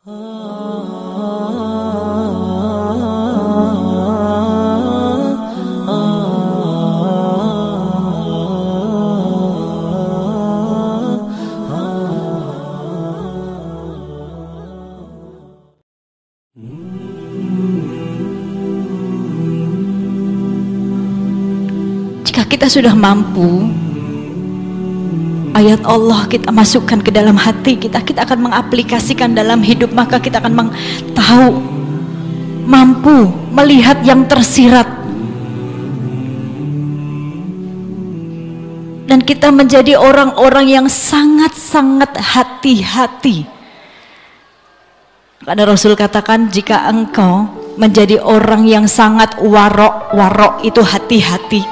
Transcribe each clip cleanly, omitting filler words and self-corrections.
Jika kita sudah mampu, ayat Allah kita masukkan ke dalam hati kita, kita akan mengaplikasikan dalam hidup, maka kita akan tahu, mampu melihat yang tersirat, dan kita menjadi orang-orang yang sangat-sangat hati-hati. Karena Rasul katakan, jika engkau menjadi orang yang sangat warok itu hati-hati,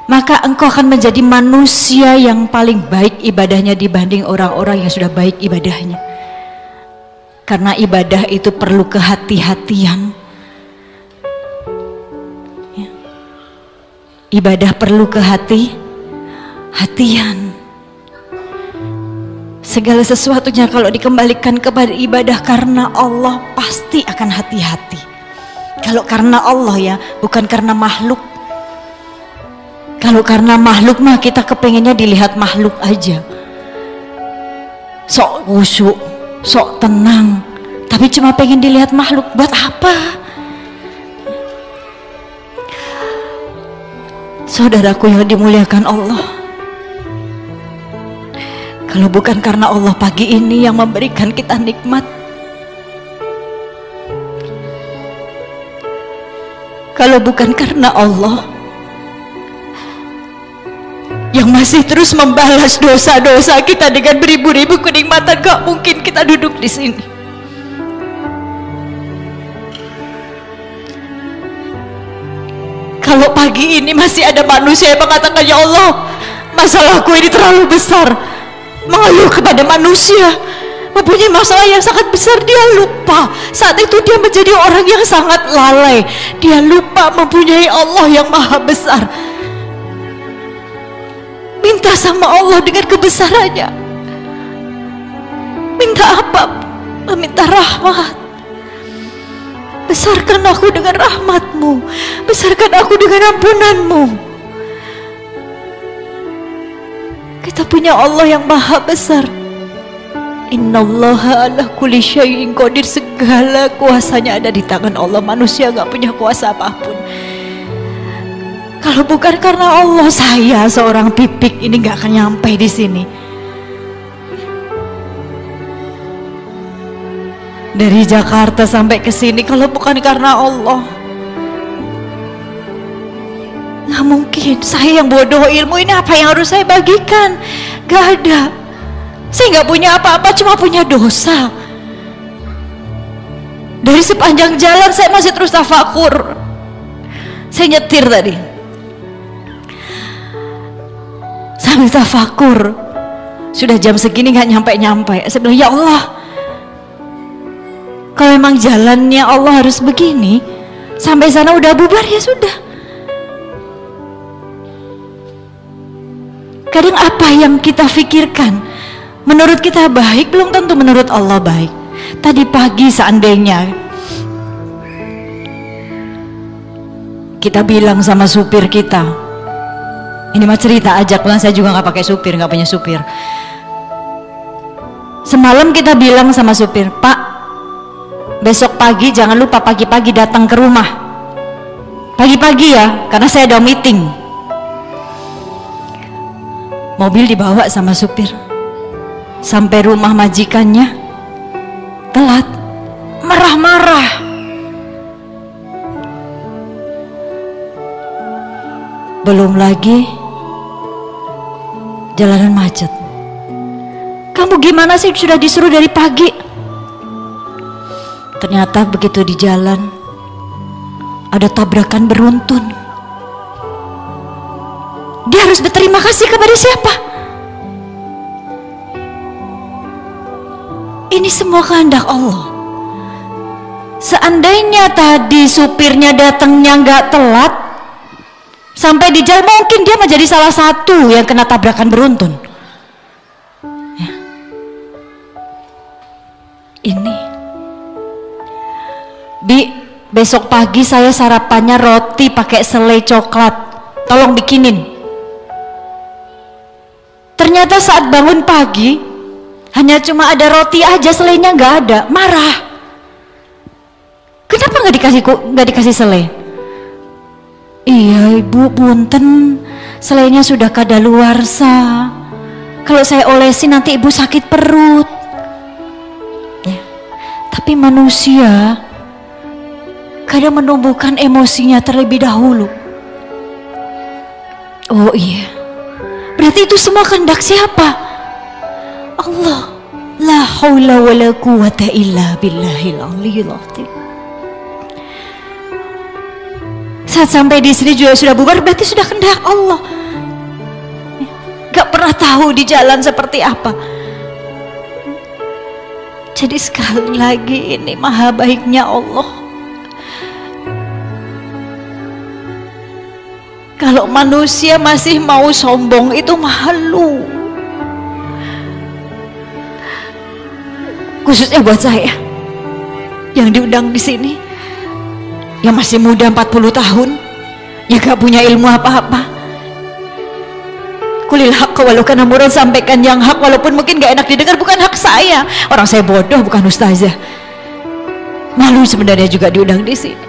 maka engkau akan menjadi manusia yang paling baik ibadahnya dibanding orang-orang yang sudah baik ibadahnya. Karena ibadah itu perlu kehati-hatian. Ya. Ibadah perlu kehati-hatian. Segala sesuatunya kalau dikembalikan kepada ibadah karena Allah, pasti akan hati-hati. Kalau karena Allah ya, bukan karena makhluk. Kalau karena makhluk mah kita kepengennya dilihat makhluk aja, sok khusyuk, sok tenang, tapi cuma pengen dilihat makhluk. Buat apa? Saudaraku yang dimuliakan Allah, kalau bukan karena Allah pagi ini yang memberikan kita nikmat, kalau bukan karena Allah yang masih terus membalas dosa-dosa kita dengan beribu-ribu kenikmatan, gak mungkin kita duduk di sini. Kalau pagi ini masih ada manusia yang mengatakan, ya Allah, masalahku ini terlalu besar, mengeluh kepada manusia, mempunyai masalah yang sangat besar, dia lupa saat itu dia menjadi orang yang sangat lalai. Dia lupa mempunyai Allah yang maha besar. Minta sama Allah dengan kebesarannya. Minta apa? Meminta rahmat. Besarkan aku dengan rahmatmu, besarkan aku dengan ampunanmu. Kita punya Allah yang maha besar. Innallaha ala kulli syai'in qadir. Segala kuasanya ada di tangan Allah. Manusia gak punya kuasa apapun. Kalau bukan karena Allah, saya seorang pipik ini gak akan nyampe di sini. Dari Jakarta sampai ke sini, kalau bukan karena Allah, nggak mungkin. Saya yang bodoh ilmu ini, apa yang harus saya bagikan? Gak ada. Saya nggak punya apa-apa, cuma punya dosa. Dari sepanjang jalan saya masih terus tafakur. Saya nyetir tadi sambil tafakur, sudah jam segini nggak nyampe-nyampe. Saya bilang, ya Allah, kalau memang jalannya Allah harus begini, sampai sana udah bubar ya sudah. Kadang apa yang kita pikirkan menurut kita baik, belum tentu menurut Allah baik. Tadi pagi seandainya kita bilang sama supir kita, ini mah cerita aja, karena saya juga nggak pakai supir, nggak punya supir. Semalam kita bilang sama supir, Pak, besok pagi jangan lupa pagi-pagi datang ke rumah. Pagi-pagi ya, karena saya ada meeting. Mobil dibawa sama supir. Sampai rumah majikannya telat, marah-marah. Belum lagi jalanan macet. Kamu gimana sih, sudah disuruh dari pagi? Ternyata begitu di jalan ada tabrakan beruntun. Dia harus berterima kasih kepada siapa? Ini semua kehendak Allah. Seandainya tadi supirnya datangnya nggak telat, sampai di jalan, mungkin dia menjadi salah satu yang kena tabrakan beruntun. Ya. Ini Bi, besok pagi saya sarapannya roti pakai selai coklat, tolong bikinin. Ternyata saat bangun pagi hanya cuma ada roti aja, selainya nggak ada. Marah. Kenapa nggak dikasih selai? Iya ibu, punten, selainya sudah kadaluarsa. Kalau saya olesi nanti ibu sakit perut. Ya. Tapi manusia kadang menumbuhkan emosinya terlebih dahulu. Oh iya, berarti itu semua kehendak siapa? Allah. La haula wa la quwata illa billahil aliyil azim. Saat sampai di sini juga sudah bubar, berarti sudah kehendak Allah. Gak pernah tahu di jalan seperti apa. Jadi sekali lagi ini maha baiknya Allah. Kalau manusia masih mau sombong itu malu. Khususnya buat saya yang diundang di sini, yang masih muda 40 tahun, yang gak punya ilmu apa-apa. Kulil haq walau kana murad, sampaikan yang hak walaupun mungkin gak enak didengar. Bukan hak saya, orang saya bodoh, bukan ustazah. Malu sebenarnya juga diundang di sini.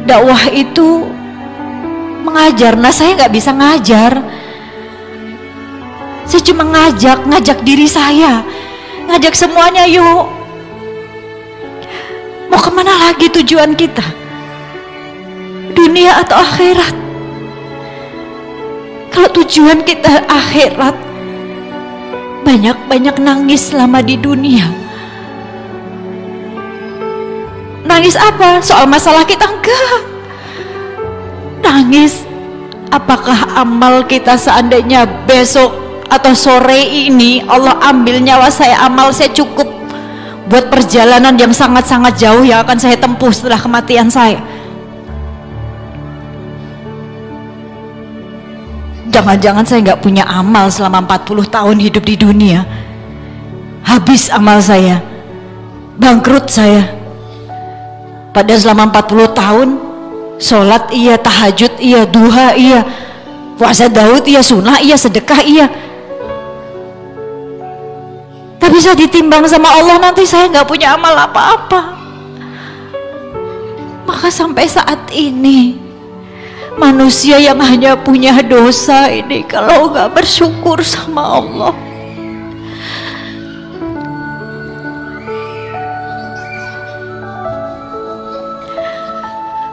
Dakwah itu mengajar. Nah saya nggak bisa ngajar, saya cuma ngajak diri saya, ngajak semuanya. Yuk, mau kemana lagi tujuan kita, dunia atau akhirat? Kalau tujuan kita akhirat, banyak-banyak nangis selama di dunia. Nangis apa? Soal masalah kita? Enggak. Nangis apakah amal kita seandainya besok atau sore ini Allah ambil nyawa saya, amal saya cukup buat perjalanan yang sangat-sangat jauh yang akan saya tempuh setelah kematian saya. Jangan-jangan saya nggak punya amal selama 40 tahun hidup di dunia. Habis amal saya, bangkrut saya. Padahal selama 40 tahun sholat iya, tahajud iya, duha iya, puasa Daud iya, sunnah iya, sedekah iya. Tapi bisa ditimbang sama Allah, nanti saya nggak punya amal apa-apa. Maka sampai saat ini manusia yang hanya punya dosa ini kalau nggak bersyukur sama Allah,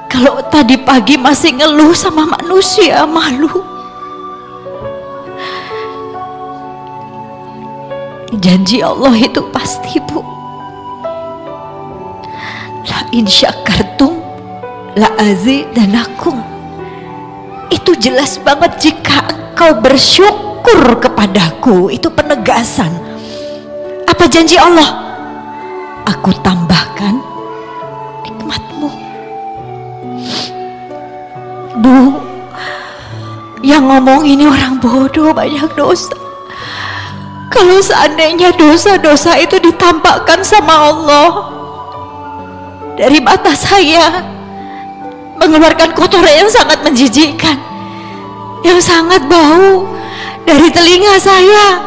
kalau tadi pagi masih ngeluh sama manusia, malu. Janji Allah itu pasti, Bu. La in syakartum la azidanakum. Itu jelas banget, jika engkau bersyukur kepadaku, itu penegasan. Apa janji Allah? Aku tambahkan nikmatmu. Bu, yang ngomong ini orang bodoh, banyak dosa. Kalau seandainya dosa-dosa itu ditampakkan sama Allah, dari mata saya mengeluarkan kotoran yang sangat menjijikkan, yang sangat bau, dari telinga saya,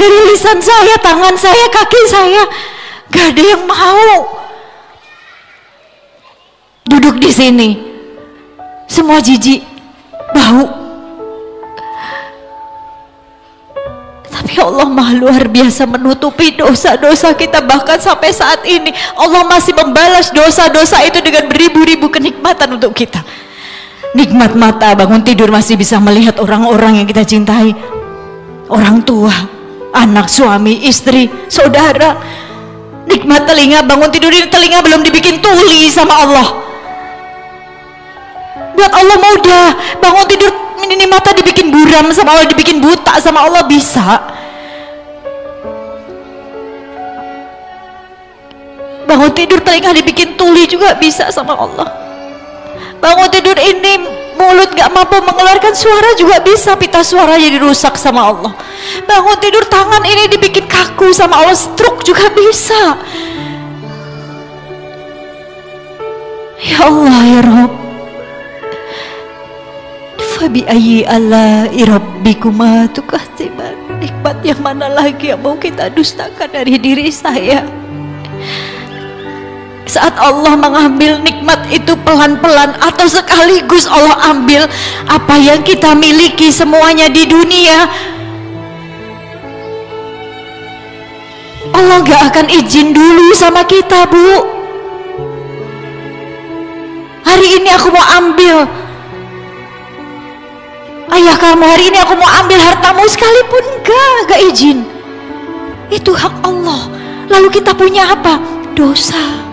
dari lisan saya, tangan saya, kaki saya, gak ada yang mau duduk di sini. Semua jijik, bau. Tapi Allah Maha luar biasa menutupi dosa-dosa kita. Bahkan sampai saat ini Allah masih membalas dosa-dosa itu dengan beribu-ribu kenikmatan untuk kita. Nikmat mata, bangun tidur masih bisa melihat orang-orang yang kita cintai, orang tua, anak, suami, istri, saudara. Nikmat telinga, bangun tidur ini telinga belum dibikin tuli sama Allah. Buat Allah mudah, bangun tidur ini mata dibikin buram sama Allah, dibikin buta sama Allah, bisa. Bangun tidur telinga dibikin tuli juga bisa sama Allah. Bangun tidur ini mulut, gak mampu mengeluarkan suara juga bisa, pita suara jadi rusak sama Allah. Bangun tidur tangan ini dibikin kaku sama Allah, stroke juga bisa. Ya Allah ya Rabb, fabi ayyi ala'i rabbikuma tukadziban. Nikmat yang mana lagi yang mau kita dustakan dari diri saya? Saat Allah mengambil nikmat itu pelan-pelan atau sekaligus Allah ambil apa yang kita miliki semuanya di dunia, Allah gak akan izin dulu sama kita, Bu. Hari ini aku mau ambil, ayah kamu hari ini aku mau ambil hartamu, sekalipun gak izin. Itu hak Allah. Lalu kita punya apa? Dosa.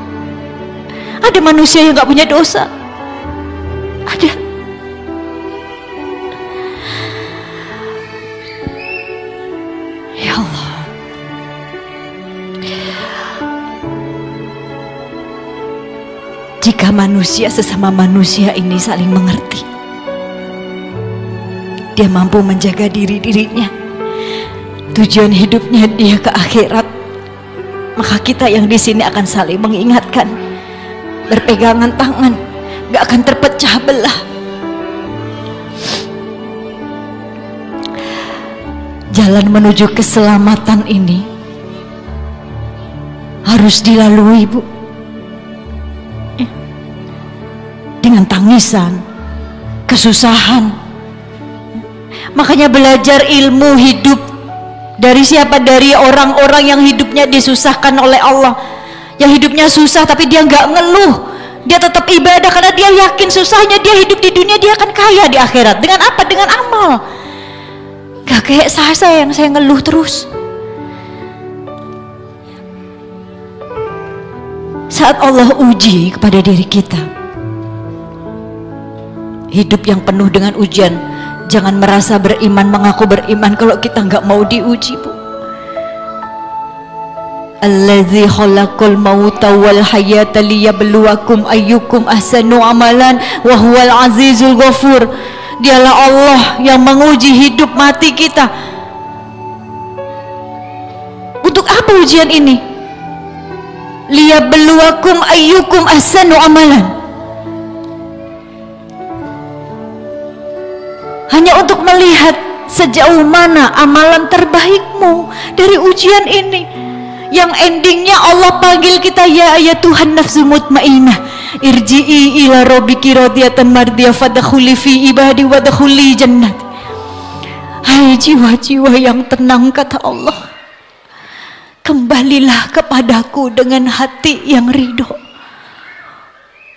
Ada manusia yang gak punya dosa? Ada. Ya Allah, jika manusia sesama manusia ini saling mengerti, dia mampu menjaga dirinya, tujuan hidupnya dia ke akhirat, maka kita yang di sini akan saling mengingatkan, berpegangan tangan, gak akan terpecah belah. Jalan menuju keselamatan ini harus dilalui, Bu, dengan tangisan, kesusahan. Makanya belajar ilmu hidup dari siapa? Dari orang-orang yang hidupnya disusahkan oleh Allah, yang hidupnya susah tapi dia nggak ngeluh, dia tetap ibadah karena dia yakin susahnya dia hidup di dunia dia akan kaya di akhirat. Dengan apa? Dengan amal. Gak kayak saya yang saya ngeluh terus. Saat Allah uji kepada diri kita, hidup yang penuh dengan ujian, jangan merasa beriman, mengaku beriman kalau kita nggak mau diuji, Bu. Allazi khalaqal mauta wal hayata liyabluwakum ayyukum ahsanu amalan wa huwal azizul ghafur. Dialah Allah yang menguji hidup mati kita. Untuk apa ujian ini? Liyabluwakum ayyukum ahsanu amalan. Hanya untuk melihat sejauh mana amalan terbaikmu dari ujian ini, yang endingnya Allah panggil kita, ya Tuhan nafsu mutmainnah, irji'i ila rabbiki radiyatan mardiyah fadkhuli fi ibadi wadkhuli jannat. Hai jiwa-jiwa yang tenang, kata Allah, kembalilah kepadaku dengan hati yang ridho,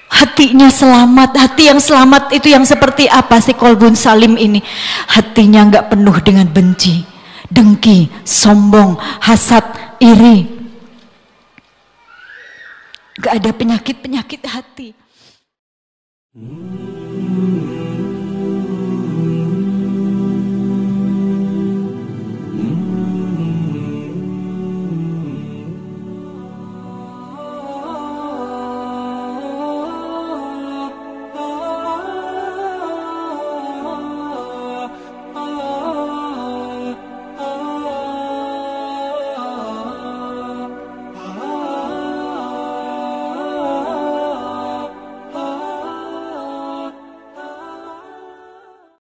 hatinya selamat. Hati yang selamat itu yang seperti apa sih? Kolbun salim ini hatinya nggak penuh dengan benci, dengki, sombong, hasad, iri. Gak ada penyakit-penyakit hati.